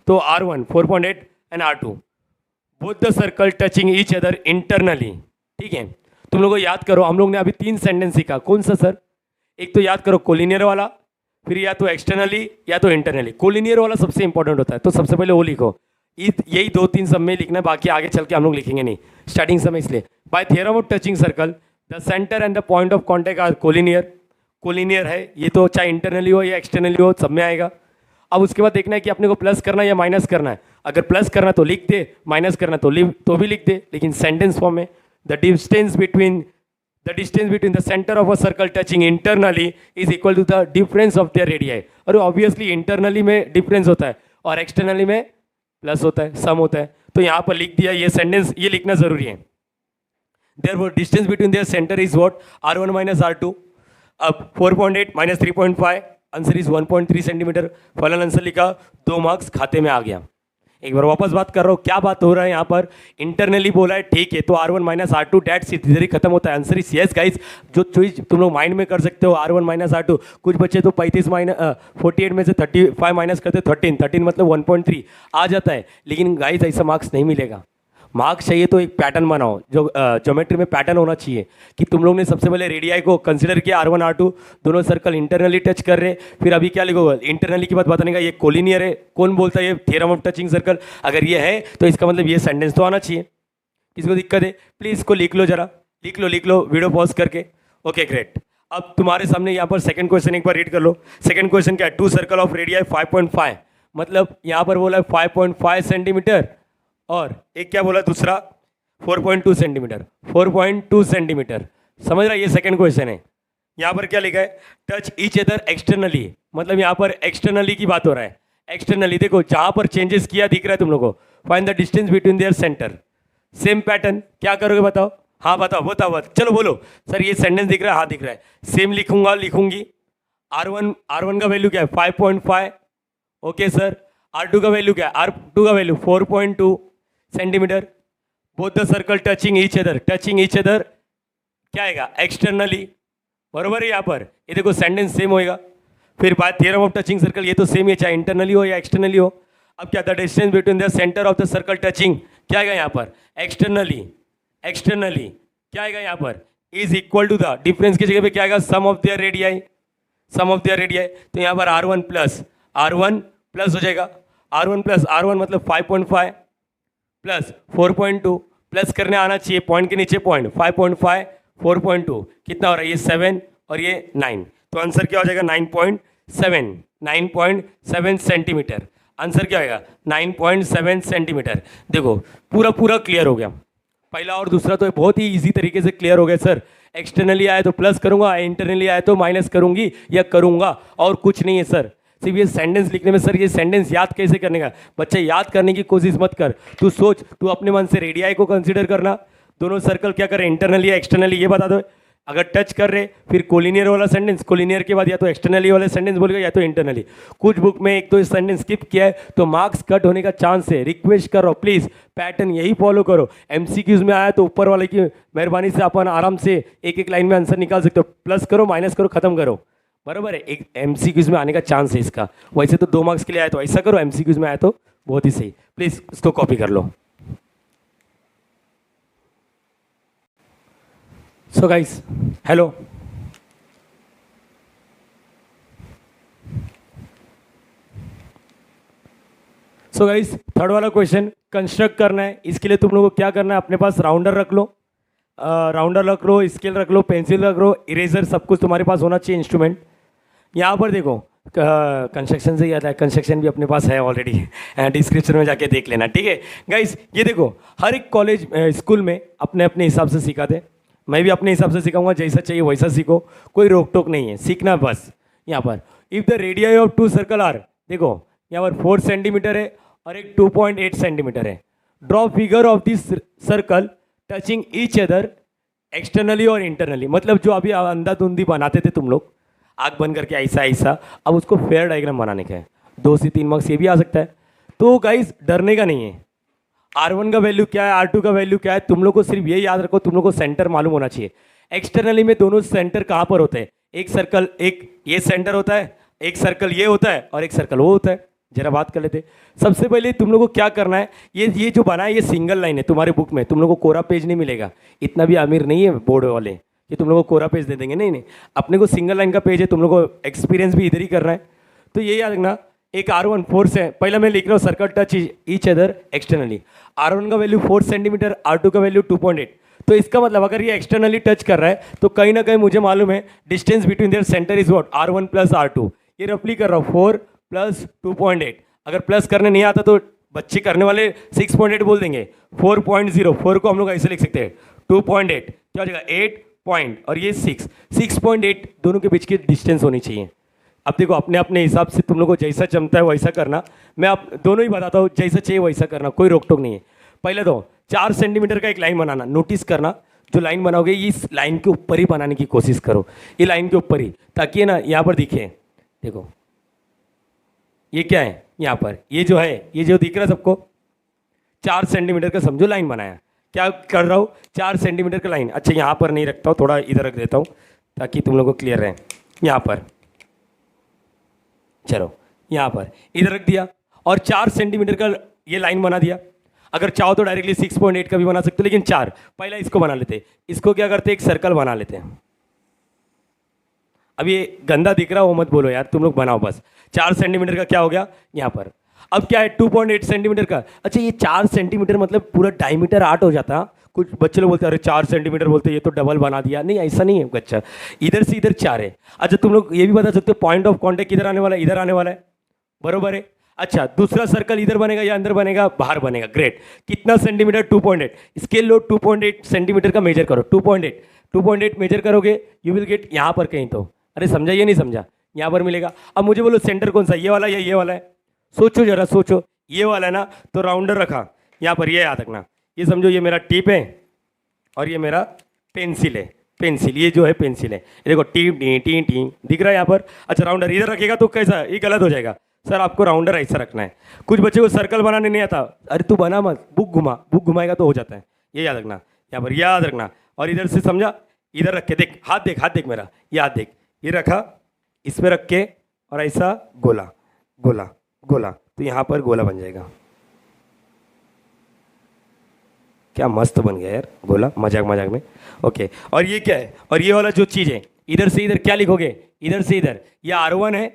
तो R1 4.8 and R2 both the circle touching each other internally. ठीक है, तुम लोगों को याद करो, हम लोग ने अभी 3 सेंटेंस सीखा। कौन सा सर? एक तो याद करो कोलिनियर वाला, फिर या तो एक्सटर्नली या तो इंटरनली। कोलिनियर वाला सबसे इंपॉर्टेंट होता है, तो सबसे पहले वो लिखो। यही 2-3 सब में लिखना है, बाकी आगे चल के हम लोग लिखेंगे नहीं, स्टार्टिंग समय। इसलिए by theorem of touching circle the centre and the point of contact are collinear. Collinear है ये, तो चाहे इंटरनली हो या एक्सटर्नली हो सब में आएगा। अब उसके बाद देखना है कि अपने को प्लस करना है या माइनस करना है। अगर प्लस करना तो लिख दे, माइनस करना तो भी लिख दे, लेकिन सेंटेंस फॉर्म में। The distance between the centre of a circle touching internally is equal to the difference of their radii. और ऑब्वियसली इंटरनली में डिफरेंस होता है और एक्सटर्नली में प्लस होता है, सम होता है। तो यहाँ पर लिख दिया, ये सेंटेंस ये लिखना जरूरी है। Therefore distance between their centre is what? R1 minus R2। अब 4.8 माइनस 3.5, आंसर इज 1.3 सेंटीमीटर। फलन आंसर लिखा, 2 मार्क्स खाते में आ गया। एक बार वापस बात कर रहा हूँ, क्या बात हो रहा है यहाँ पर? इंटरनली बोला है, ठीक है, तो R1 माइनस R2 डेट्स इधर ही खत्म होता है। Answer is yes guys. जो चीज तुम लोग माइंड में कर सकते हो, R1 माइनस R2। कुछ बच्चे तो 48 में से 35 माइनस करते, 13 मतलब 1.3 आ जाता है। लेकिन गाइस ऐसा मार्क्स नहीं मिलेगा। मार्क्स चाहिए तो एक पैटर्न बनाओ, जो ज्योमेट्री में पैटर्न होना चाहिए कि तुम लोग ने सबसे पहले रेडियाई को कंसिडर किया, R1 R2 दोनों सर्कल इंटरनली टच कर रहे। फिर अभी क्या लिखो? इंटरनली की बात बताने का, ये कोलिनियर है। कौन बोलता है ये थ्योरम ऑफ टचिंग सर्कल? अगर ये है तो इसका मतलब ये सेंटेंस तो आना चाहिए। किसको दिक्कत है प्लीज़ इसको लिख लो, जरा लिख लो वीडियो पॉज करके। Okay great. अब तुम्हारे सामने यहाँ पर सेकंड क्वेश्चन एक बार रीड कर लो। सेकंड क्वेश्चन क्या है? 2 सर्कल ऑफ रेडियाई 5.5, मतलब यहाँ पर बोला है 5.5 सेंटीमीटर, और एक क्या बोला दूसरा? 4.2 सेंटीमीटर। 4.2 सेंटीमीटर, समझ रहा है? ये सेकंड क्वेश्चन है। यहाँ पर क्या लिखा है? टच ईच अदर एक्सटर्नली, मतलब यहाँ पर एक्सटर्नली की बात हो रहा है। एक्सटर्नली देखो, जहाँ पर चेंजेस किया दिख रहा है तुम लोगों को। Find the distance between their centre. Same pattern, क्या करोगे बताओ? हाँ बताओ, चलो बोलो। सर ये सेंटेंस दिख रहा है, हाँ दिख रहा है। सेम लिखूंगी। R1 का वैल्यू क्या है? 5.5। Okay sir. R2 का वैल्यू क्या है? R2 का value 4.2 centimetre. Both the circle touching each other क्या आएगा? एक्सटर्नली, बरोबर है। यहाँ पर ये देखो सेंटेंस सेम होएगा। फिर बात थ्योरम ऑफ टचिंग सर्कल, ये तो सेम ही, चाहे इंटरनली हो या एक्सटर्नली हो। अब क्या? The distance between the centre of the circle touching क्या आएगा यहाँ पर? एक्सटर्नली क्या आएगा यहाँ पर? Is equal to the difference की जगह पे क्या आएगा? Sum of their radii. तो यहाँ पर R1 प्लस हो जाएगा। R1 मतलब 5.5 प्लस 4.2, प्लस करने आना चाहिए पॉइंट के नीचे पॉइंट। 5.5 4.2 कितना हो रहा है? ये 7 और ये 9, तो आंसर क्या हो जाएगा? 9.7 सेंटीमीटर। आंसर क्या होगा? 9.7 सेंटीमीटर। देखो पूरा क्लियर हो गया। पहला और दूसरा तो बहुत ही इजी तरीके से क्लियर हो गया सर। एक्सटर्नली आया तो प्लस करूंगा, इंटरनली आया तो माइनस करूंगी या करूंगा, और कुछ नहीं है सर। सिर्फ ये सेंटेंस लिखने में सर, ये सेंटेंस याद कैसे करने का? बच्चे याद करने की कोशिश मत कर, तू सोच, तू अपने मन से रेडियाई को कंसीडर करना। दोनों सर्कल क्या कर रहे हैं? इंटरनली या एक्सटर्नली, ये बता दो। अगर टच कर रहे, फिर कोलिनियर वाला सेंटेंस, कोलिनियर के बाद या तो एक्सटर्नली वाला सेंटेंस बोलेगा या तो इंटरनली। कुछ बुक में एक तो सेंटेंस स्किप किया है तो मार्क्स कट होने का चांस है। रिक्वेस्ट करो प्लीज़, पैटर्न यही फॉलो करो। MCQs में आया तो ऊपर वाले की मेहरबानी से अपन आराम से एक लाइन में आंसर निकाल सकते हो। प्लस करो, माइनस करो, खत्म करो, बराबर है। एक MCQs में आने का चांस है इसका। वैसे तो 2 मार्क्स के लिए आया तो ऐसा करो, MCQs में आया तो बहुत ही सही। प्लीज़ इसको कॉपी कर लो। So guys, hello, so guys third वाला क्वेश्चन कंस्ट्रक्ट करना है। इसके लिए तुम लोगों को क्या करना है? अपने पास राउंडर रख लो, स्केल रख लो, पेंसिल रख लो, इरेजर, सब कुछ तुम्हारे पास होना चाहिए, इंस्ट्रूमेंट। यहाँ पर देखो, कंस्ट्रक्शन से याद है, कंस्ट्रक्शन भी अपने पास है ऑलरेडी, डिस्क्रिप्शन में जाके देख लेना, ठीक है गाइस। ये देखो, हर एक कॉलेज स्कूल में अपने अपने हिसाब से सिखाते। मैं भी अपने हिसाब से सिखाऊंगा, जैसा चाहिए वैसा सीखो, कोई रोक टोक नहीं है, सीखना बस। यहाँ पर if the radii of 2 circle are, देखो यहाँ पर 4 सेंटीमीटर है और एक 2.8 सेंटीमीटर है। Draw figure of this circle touching each other externally और इंटरनली, मतलब जो अभी अंधाधुंधी बनाते थे तुम लोग, आँख बंद करके ऐसा ऐसा, अब उसको फेयर डायग्राम बनाने का है। 2 से 3 मार्क्स ये भी आ सकता है। तो गाइस डरने का नहीं है। R1 का वैल्यू क्या है, R2 का वैल्यू क्या है, तुम लोग को सिर्फ ये याद रखो, तुम लोग को सेंटर मालूम होना चाहिए। एक्सटर्नली में दोनों सेंटर कहाँ पर होते हैं, एक सर्कल, एक ये सेंटर होता है, एक सर्कल ये होता है और एक सर्कल वो होता है। जरा बात कर लेते। सबसे पहले तुम लोग को क्या करना है, ये जो बना है ये सिंगल लाइन है तुम्हारे बुक में, तुम लोग को कोरा पेज नहीं मिलेगा। इतना भी अमीर नहीं है बोर्ड वाले कि तुम लोग को कोरा पेज दे देंगे, नहीं नहीं, अपने को सिंगल लाइन का पेज है, तुम लोग को एक्सपीरियंस भी इधर ही करना है। तो ये याद रखना, एक R1 4 से पहला मैं लिख रहा हूँ circle touch each other externally. R1 का वैल्यू 4 सेंटीमीटर, R2 का वैल्यू 2.8। तो इसका मतलब अगर ये एक्सटर्नली टच कर रहा है तो कहीं ना कहीं मुझे मालूम है distance between their centre is what, R1 plus R2। ये रफली कर रहा हूँ 4 प्लस 2.8। अगर प्लस करने नहीं आता तो बच्चे करने वाले 6.8 बोल देंगे। 4.0, 4 को हम लोग ऐसे लिख सकते हैं 2.8, क्या हो जाएगा 8 पॉइंट, और ये 6.8, दोनों के बीच की डिस्टेंस होनी चाहिए। अब देखो अपने अपने हिसाब से तुम लोग को जैसा जमता है वैसा करना, मैं आप दोनों ही बताता हूँ, जैसा चाहिए वैसा करना, कोई रोक टोक नहीं है। पहले तो 4 सेंटीमीटर का एक लाइन बनाना, नोटिस करना जो लाइन बनाओगे इस लाइन के ऊपर ही बनाने की कोशिश करो, ये लाइन के ऊपर ही, ताकि है ना यहाँ पर दिखे। देखो ये क्या है यहाँ पर, ये जो है, ये जो दिख रहा है सबको, 4 सेंटीमीटर का समझो लाइन बनाया। क्या कर रहा हूँ, 4 सेंटीमीटर का लाइन, अच्छा यहाँ पर नहीं रखता हूँ, थोड़ा इधर रख देता हूँ ताकि तुम लोग को क्लियर रहे। यहाँ पर चलो, यहाँ पर इधर रख दिया और 4 सेंटीमीटर का ये लाइन बना दिया। अगर चाहो तो डायरेक्टली 6.8 का भी बना सकते हो, लेकिन 4 पहला इसको बना लेते। इसको क्या करते, एक सर्कल बना लेते हैं। अब ये गंदा दिख रहा हो मत बोलो यार, तुम लोग बनाओ बस। 4 सेंटीमीटर का क्या हो गया यहाँ पर, अब क्या है 2.8 सेंटीमीटर का। अच्छा ये 4 सेंटीमीटर मतलब पूरा डायमीटर 8 हो जाता। कुछ बच्चे लोग बोलते हैं अरे 4 सेंटीमीटर बोलते ये तो डबल बना दिया, नहीं ऐसा नहीं है बच्चा, इधर से इधर 4 है। अच्छा तुम लोग ये भी बता सकते हो पॉइंट ऑफ कॉन्टैक्ट किधर आने वाला है, इधर आने वाला है, बरोबर है। अच्छा दूसरा सर्कल इधर बनेगा या अंदर बनेगा, बाहर बनेगा, ग्रेट। कितना सेंटीमीटर, 2.8। स्केल लो 2.8 सेंटीमीटर का मेजर करो, 2.8 मेजर करोगे यू विल गेट यहाँ पर कहीं तो, अरे समझा ये नहीं समझा, यहाँ पर मिलेगा। अब मुझे बोलो सेंटर कौन सा, ये वाला या ये वाला है, सोचो जरा सोचो, ये वाला है ना, तो राउंडर रखा यहाँ पर, ये याद रखना, ये समझो ये मेरा टिप है और ये मेरा पेंसिल है, पेंसिल ये जो है पेंसिल है, ये देखो टी टी टी टी दिख रहा है यहाँ पर। अच्छा राउंडर इधर रखेगा तो कैसा, ये गलत हो जाएगा सर, आपको राउंडर ऐसा रखना है। कुछ बच्चे को सर्कल बनाने नहीं आता, अरे तू बना मत, बुक घुमा, बुक घुमाएगा तो हो जाता है, ये याद रखना, यहाँ पर याद रखना। और इधर से समझा, इधर रख के देख, हाथ देख, हाथ देख मेरा, ये हाथ देख, ये रखा, इस पर रख के और ऐसा गोला गोला गोला, तो यहाँ पर गोला बन जाएगा। क्या मस्त बन गया यार गोला, मजाक मजाक में, ओके। और ये क्या है, और ये वाला जो चीज़ है, इधर से इधर क्या लिखोगे, इधर से इधर, ये R1 है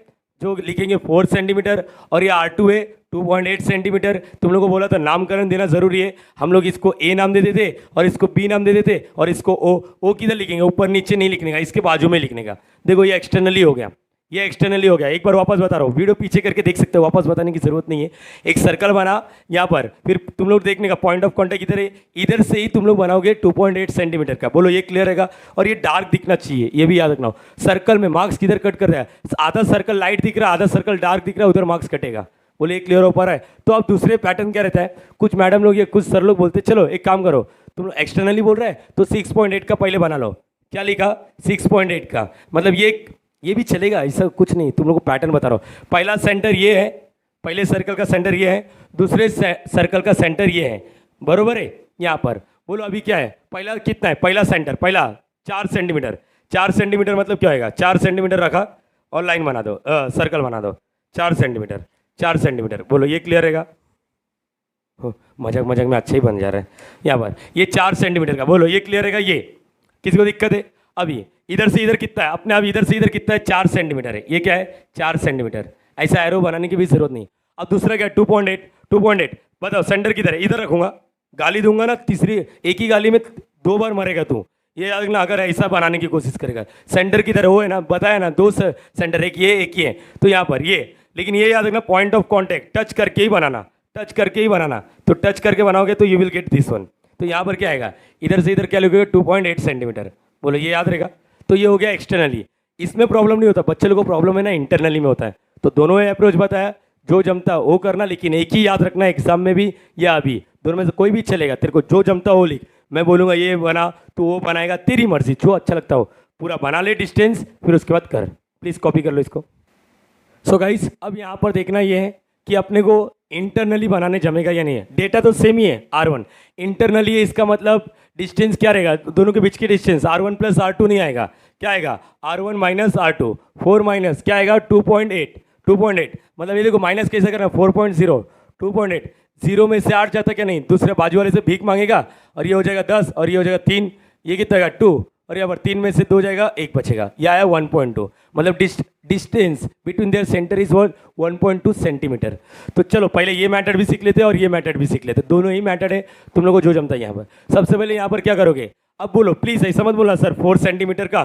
जो लिखेंगे 4 सेंटीमीटर, और ये R2 है 2.8 सेंटीमीटर। तुम लोगों को बोला था नामकरण देना जरूरी है, हम लोग इसको A नाम दे देते और इसको B नाम दे देते और इसको O किधर लिखेंगे, ऊपर नीचे नहीं लिखने का, इसके बाजू में लिखने का। देखो ये एक्सटर्नली हो गया, ये एक्सटर्नली हो गया। एक बार वापस बता रहा हूँ, वीडियो पीछे करके देख सकते हो, वापस बताने की जरूरत नहीं है। एक सर्कल बना यहाँ पर, फिर तुम लोग देखने का पॉइंट ऑफ कॉन्टैक्ट इधर है, इधर से ही तुम लोग बनाओगे 2.8 सेंटीमीटर का। बोलो ये क्लियर रहेगा। और ये डार्क दिखना चाहिए, ये भी याद रखना। सर्कल में मार्क्स किधर कट कर रहा है, आधा सर्कल लाइट दिख रहा है, आधा सर्कल डार्क दिख रहा है, उधर मार्क्स कटेगा। बोले ये क्लियर हो पा रहा है। तो अब दूसरे पैटर्न क्या रहता है, कुछ मैडम लोग या कुछ सर लोग बोलते चलो एक काम करो, तुम लोग एक्सटर्नली बोल रहे हैं तो 6.8 का पहले बना लो। क्या लिखा, 6.8 का, मतलब ये भी चलेगा, ऐसा कुछ नहीं, तुम लोग को पैटर्न बता रहा हूँ। पहला सेंटर ये है, पहले सर्कल का सेंटर ये है, दूसरे सर्कल का सेंटर ये है, बरोबर है। यहाँ पर बोलो अभी क्या है, पहला कितना है, पहला सेंटर, पहला 4 सेंटीमीटर, 4 सेंटीमीटर मतलब क्या होएगा, 4 सेंटीमीटर रखा और लाइन बना दो, सर्कल बना दो, 4 सेंटीमीटर, 4 सेंटीमीटर। बोलो ये क्लियर रहेगा। मजाक मजाक में अच्छा ही बन जा रहा है। यहाँ पर ये 4 सेंटीमीटर का, बोलो ये क्लियर रहेगा। ये किसी को दिक्कत है, अभी इधर से इधर कितना है, अपने आप इधर से इधर कितना है, 4 सेंटीमीटर है। ये क्या है, 4 सेंटीमीटर। ऐसा एरो बनाने की भी जरूरत नहीं। अब दूसरा क्या है, 2.8 बताओ सेंटर किधर है, इधर रखूंगा, गाली दूंगा ना, तीसरी एक ही गाली में 2 बार मरेगा तू, ये याद रखना। अगर ऐसा बनाने की कोशिश करेगा, सेंटर किधर है, वो है ना, बताया ना, 2 सेंटर, एक ये एक ये है, तो यहाँ पर ये, लेकिन ये याद रखना पॉइंट ऑफ कॉन्टैक्ट टच करके ही बनाना, टच करके ही बनाना। तो टच करके बनाओगे तो you will get this one. तो यहाँ पर क्या आएगा, इधर से इधर क्या लिखोगे, 2.8 सेंटीमीटर। बोलो ये याद रहेगा। तो ये हो गया एक्सटर्नली, इसमें प्रॉब्लम नहीं होता, बच्चे लोगों को प्रॉब्लम है ना इंटरनली में होता है। तो दोनों अप्रोच बताया, जो जमता वो करना, लेकिन एक ही याद रखना एग्जाम में भी या अभी, दोनों में से कोई भी चलेगा, तेरे को जो जमता वो लिख। मैं बोलूँगा ये बना तो वो बनाएगा, तेरी मर्जी, जो अच्छा लगता हो पूरा बना ले डिस्टेंस, फिर उसके बाद कर। प्लीज़ कॉपी कर लो इसको। सो गाइस अब यहाँ पर देखना ये है कि अपने को इंटरनली बनाने जमेगा या नहीं है। डेटा तो सेम ही है R1, इंटरनली है, इसका मतलब डिस्टेंस क्या रहेगा, दोनों के बीच की डिस्टेंस R1 प्लस R2 नहीं आएगा, क्या आएगा R1 माइनस R2, 4 माइनस क्या आएगा 2.8, 2.8 मतलब ये देखो माइनस कैसे करना 4.0, 2.8, 0 में से 8 जाता क्या नहीं, दूसरे बाजू वाले से भीख मांगेगा और ये हो जाएगा 10 और ये हो जाएगा 3, ये कितना आएगा 2 और यहाँ पर 3 में से 2 जाएगा 1 बचेगा, यह आया 1.2 मतलब distance between their centre is 1.2 centimetre. तो चलो पहले ये मैथड भी सीख लेते हैं और ये मैथड भी सीख लेते हैं, दोनों ही मैथड है, तुम लोग को जो जमता है यहाँ पर। सबसे पहले यहाँ पर क्या करोगे, अब बोलो प्लीज़ ऐसा मत बोला सर 4 सेंटीमीटर का,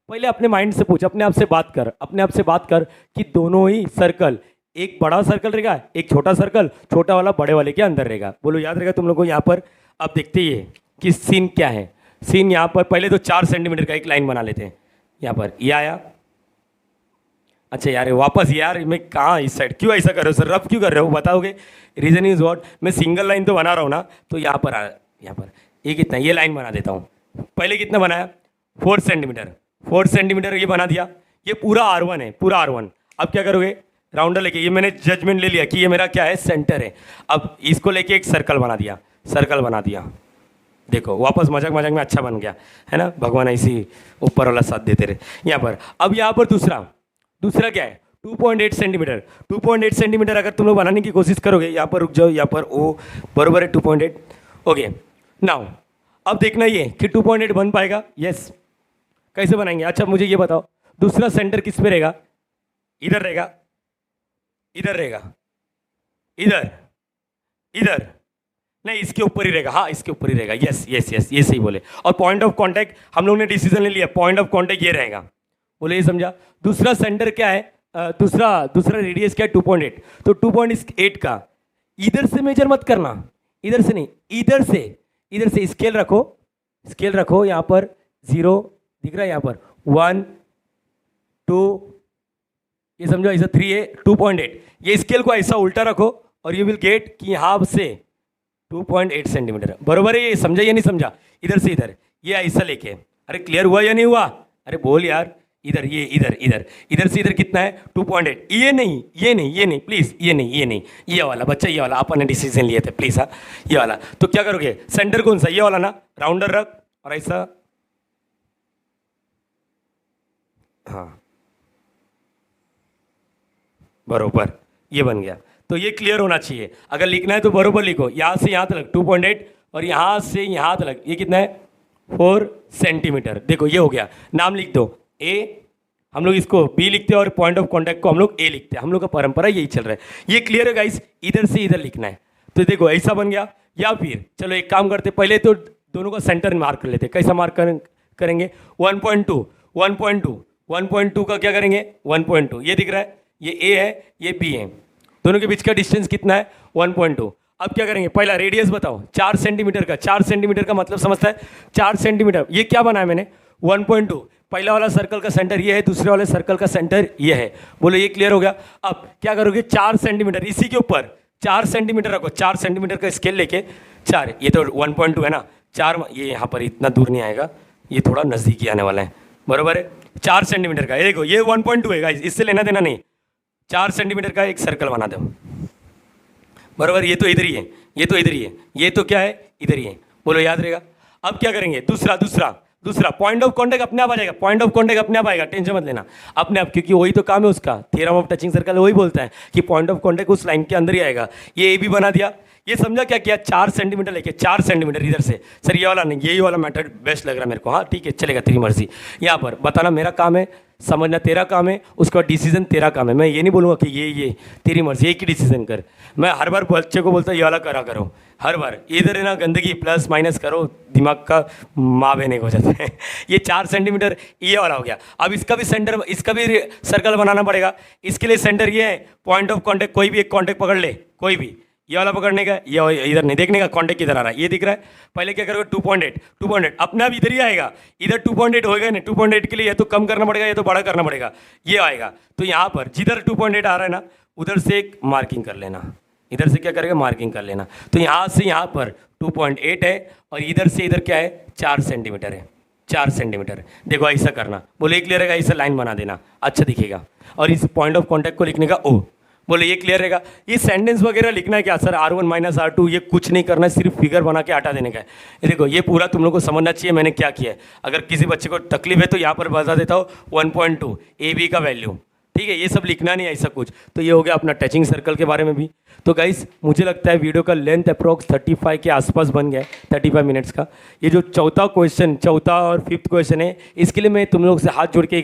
पहले अपने माइंड से पूछ, अपने आप से बात कर, अपने आप से बात कर कि दोनों ही सर्कल, एक बड़ा सर्कल रहेगा एक छोटा सर्कल, छोटा वाला बड़े वाले के अंदर रहेगा। बोलो याद रहेगा तुम लोग को यहाँ पर। अब देखते ही है कि सीन क्या है। सीन यहाँ पर पहले तो 4 सेंटीमीटर का एक लाइन बना लेते हैं, यहाँ पर ये आया। अच्छा यार वापस यार मैं कहाँ इस साइड, क्यों ऐसा कर रहे हो सर, रफ क्यों कर रहे हो बताओगे, रीज़न इज व्हाट, मैं सिंगल लाइन तो बना रहा हूँ ना, तो यहाँ पर यहाँ पर ये कितना, ये लाइन बना देता हूँ। पहले कितना बनाया 4 सेंटीमीटर, 4 सेंटीमीटर ये बना दिया, ये पूरा R1 है, पूरा R1। अब क्या करोगे राउंडर लेके, ये मैंने जजमेंट ले लिया कि ये मेरा क्या है सेंटर है। अब इसको लेके एक सर्कल बना दिया, सर्कल बना दिया, देखो वापस मजाक मजाक में अच्छा बन गया है ना, भगवान ऐसी ऊपर वाला साथ देते रहे। यहाँ पर अब यहाँ पर दूसरा क्या है 2.8 सेंटीमीटर, 2.8 सेंटीमीटर अगर तुम लोग बनाने की कोशिश करोगे, यहाँ पर रुक जाओ, यहाँ पर ओ बराबर है 2.8। ओके नाउ अब देखना ये कि 2.8 बन पाएगा, यस कैसे बनाएंगे। अच्छा मुझे ये बताओ दूसरा सेंटर किस पे रहेगा, इधर रहेगा, इधर रहेगा, इधर इधर नहीं, इसके ऊपर ही रहेगा, हाँ इसके ऊपर ही रहेगा, यस यस यस ये सही बोले। और पॉइंट ऑफ कांटेक्ट हम लोग ने डिसीजन ले लिया, पॉइंट ऑफ कांटेक्ट ये रहेगा, बोले ये समझा। दूसरा सेंटर क्या है, दूसरा रेडियस क्या है 2.8, तो 2.8 का इधर से मेजर मत करना, इधर से नहीं, इधर से स्केल रखो यहाँ पर 0 दिख रहा है, यहाँ पर 1 2 ये समझो ऐसा 3 है 2.8, ये स्केल को ऐसा उल्टा रखो और यू विल गेट कि यहाँ से 2.8 सेंटीमीटर बरोबर है। ये समझा या नहीं समझा, इधर से इधर ये ऐसा लेके, अरे क्लियर हुआ या नहीं हुआ, अरे बोल यार, इधर ये इधर से इधर कितना है 2.8, ये नहीं प्लीज़, ये वाला बच्चा, ये वाला अपन ने डिसीजन लिए थे प्लीज़, हाँ ये वाला। तो क्या करोगे सेंटर कौन सा, ये वाला ना, राउंडर रख और ऐसा, हाँ बरोबर ये बन गया। तो ये क्लियर होना चाहिए, अगर लिखना है तो बरोबर लिखो, यहाँ से यहाँ तक 2.8 और यहाँ से यहाँ तक ये कितना है 4 सेंटीमीटर। देखो ये हो गया, नाम लिख दो A, हम लोग इसको B लिखते हैं और पॉइंट ऑफ कांटेक्ट को हम लोग A लिखते हैं, हम लोग का परंपरा यही चल रहा है। ये क्लियर है गाइस, इधर से इधर लिखना है, तो देखो ऐसा बन गया। या फिर चलो एक काम करते, पहले तो दोनों का सेंटर मार्क कर लेते, कैसा मार्क करेंगे 1.2 का क्या करेंगे 1.2, ये दिख रहा है, ये A है ये B है, दोनों के बीच का डिस्टेंस कितना है 1.2। अब क्या करेंगे, पहला रेडियस बताओ 4 सेंटीमीटर का, 4 सेंटीमीटर का मतलब समझता है 4 सेंटीमीटर, ये क्या बनाया मैंने 1.2, पहला वाला सर्कल का सेंटर ये है, दूसरे वाले सर्कल का सेंटर ये है, बोलो ये क्लियर हो गया। अब क्या करोगे 4 सेंटीमीटर, इसी के ऊपर 4 सेंटीमीटर रखो, 4 सेंटीमीटर का स्केल लेके 4, ये तो 1.2 है ना, 4 ये यहाँ पर इतना दूर नहीं आएगा, ये थोड़ा नज़दीकी आने वाला है, बराबर है 4 सेंटीमीटर का, ये देखो ये 1.2 है गाइस, इससे लेना देना नहीं, 4 सेंटीमीटर का एक सर्कल बना दो, बराबर, ये तो इधर ही है, ये तो इधर ही है, ये तो क्या है इधर ही है, बोलो याद रहेगा। अब क्या करेंगे दूसरा पॉइंट ऑफ कांटेक्ट अपने आप आ जाएगा, पॉइंट ऑफ कांटेक्ट अपने आप आएगा, टेंशन मत लेना अपने आप, क्योंकि वही तो काम है उसका, थ्योरम ऑफ टचिंग सर्कल वही बोलता है कि पॉइंट ऑफ कांटेक्ट उस लाइन के अंदर ही आएगा। ये ए भी बना दिया, ये समझा क्या किया 4 सेंटीमीटर लेके 4 सेंटीमीटर इधर से, सर ये वाला नहीं, यही वाला मेथड बेस्ट लग रहा है मेरे को, हाँ ठीक है चलेगा तेरी मर्जी। यहाँ पर बताना मेरा काम है, समझना तेरा काम है, उसका डिसीजन तेरा काम है, मैं ये नहीं बोलूँगा कि ये तेरी मर्जी एक ही डिसीजन कर। मैं हर बार बच्चे को बोलता ये वाला करा करो, हर बार इधर है ना गंदगी प्लस माइनस करो, दिमाग का माँ बहने हो जाते हैं। ये 4 सेंटीमीटर ये वाला हो गया। अब इसका भी सेंटर, इसका भी सर्कल बनाना पड़ेगा, इसके लिए सेंटर ये है, पॉइंट ऑफ कांटेक्ट कोई भी एक कांटेक्ट पकड़ ले, कोई भी, ये वाला पकड़ने का, ये इधर नहीं देखने का, कांटेक्ट किधर आ रहा है ये दिख रहा है। पहले क्या करोगे 2.8 अपने आप इधर ही आएगा, इधर 2.8 होएगा ना, 2.8 के लिए या तो कम करना पड़ेगा या तो बड़ा करना पड़ेगा, ये आएगा। तो यहाँ पर जिधर 2.8 आ रहा है ना उधर से एक मार्किंग कर लेना, इधर से क्या करेगा मार्किंग कर लेना। तो यहाँ से यहाँ पर 2.8 है और इधर से इधर क्या है 4 सेंटीमीटर है, 4 सेंटीमीटर। देखो ऐसा करना, बोले ये क्लियर रहेगा, ऐसा लाइन बना देना, अच्छा दिखेगा। और इस पॉइंट ऑफ कॉन्टैक्ट को लिखने का ओ, बोले ये क्लियर रहेगा। ये सेंटेंस वगैरह लिखना है क्या सर, R1 - R2 ये कुछ नहीं करना है, सिर्फ फिगर बना के हटा देने का है। ये देखो ये पूरा तुम लोग को समझना चाहिए मैंने क्या किया है। अगर किसी बच्चे को तकलीफ है तो यहाँ पर बता देता हूँ 1.2 AB का वैल्यू, ठीक है, ये सब लिखना नहीं है ऐसा कुछ। तो ये हो गया अपना टचिंग सर्कल के बारे में भी। तो गाइस मुझे लगता है वीडियो का लेंथ अप्रॉक्स 35 के आसपास बन गया है, 35 मिनट्स का। ये जो चौथा और 5th क्वेश्चन है, इसके लिए मैं तुम लोग से हाथ जोड़ के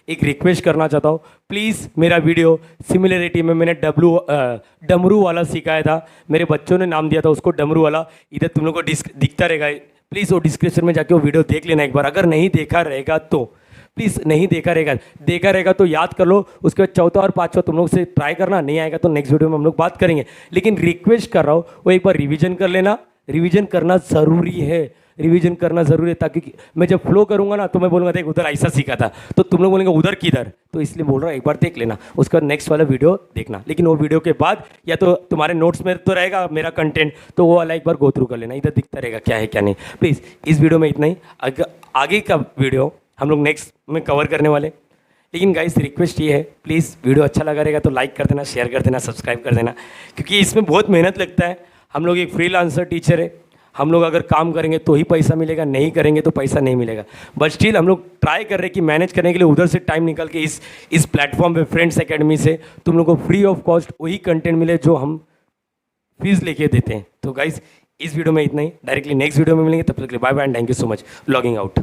एक रिक्वेस्ट करना चाहता हूँ। प्लीज़ मेरा वीडियो सिमिलरिटी में मैंने डमरू वाला सिखाया था, मेरे बच्चों ने नाम दिया था उसको डमरू वाला, इधर तुम लोग को दिखता रहेगा। प्लीज़ वो डिस्क्रिप्शन में जाके वो वीडियो देख लेना एक बार, अगर नहीं देखा रहेगा तो प्लीज़। नहीं देखा रहेगा तो याद कर लो। उसके बाद चौथा और 5वां तुम लोग से ट्राई करना, नहीं आएगा तो नेक्स्ट वीडियो में हम लोग बात करेंगे। लेकिन रिक्वेस्ट कर रहा हूँ वो एक बार रिवीजन कर लेना, रिवीजन करना ज़रूरी है, रिवीजन करना ज़रूरी है, ताकि मैं जब फ्लो करूँगा ना तो मैं बोलूँगा देख उधर ऐसा सीखा था, तो तुम लोग बोलेंगे उधर किधर, तो इसलिए बोल रहा हूँ एक बार देख लेना, उसके बाद नेक्स्ट वाला वीडियो देखना। लेकिन वो वीडियो के बाद या तो तुम्हारे नोट्स में तो रहेगा मेरा कंटेंट, तो वो वाला एक बार गो थ्रू कर लेना, इधर दिखता रहेगा क्या है क्या नहीं। प्लीज़ इस वीडियो में इतना ही, आगे का वीडियो हम लोग नेक्स्ट में कवर करने वाले। लेकिन गाइस रिक्वेस्ट ये है, प्लीज़ वीडियो अच्छा लगा रहेगा तो लाइक कर देना, शेयर कर देना, सब्सक्राइब कर देना, क्योंकि इसमें बहुत मेहनत लगता है। हम लोग एक फ्रीलांसर टीचर है, हम लोग अगर काम करेंगे तो ही पैसा मिलेगा, नहीं करेंगे तो पैसा नहीं मिलेगा। बट स्टिल हम लोग ट्राई कर रहे हैं कि मैनेज करने के लिए उधर से टाइम निकाल के इस प्लेटफॉर्म पे फ्रेंड्स एकेडमी से तुम लोग को फ्री ऑफ कॉस्ट वही कंटेंट मिले जो हम फीस लेके देते हैं। तो गाइस इस वीडियो में इतना ही, डायरेक्टली नेक्स्ट वीडियो में मिलेंगे, तब तक के लिए bye bye and thank you so much. Logging out.